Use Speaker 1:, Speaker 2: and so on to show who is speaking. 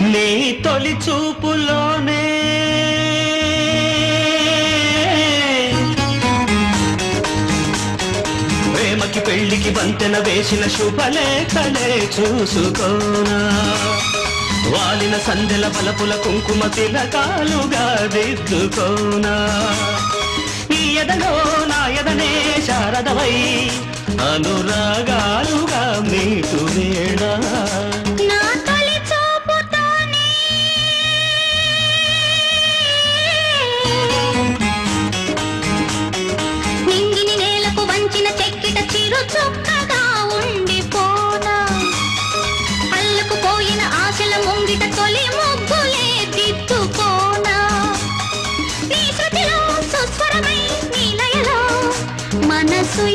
Speaker 1: నీ తొలి చూపులోనే ప్రేమకి పెళ్లికి వంతెన వేసిన శుభలేఖలే చూసుకోనా వాలిన సందెల బలపుల కుంకుమ తిలకాలుగా దిద్దుకోనా ఈ ఎదలో నా ఎదనే శారదవై అనురాగాలుగా మీటు వేడా
Speaker 2: చొక్కగా ఉండిపోనా అల్లుకు పోయిన ఆశల ముంగిట తొలి ముగ్గులే దిద్దుకోనా నీ శృతిలో సుస్వరమై నీ లయలో మనసు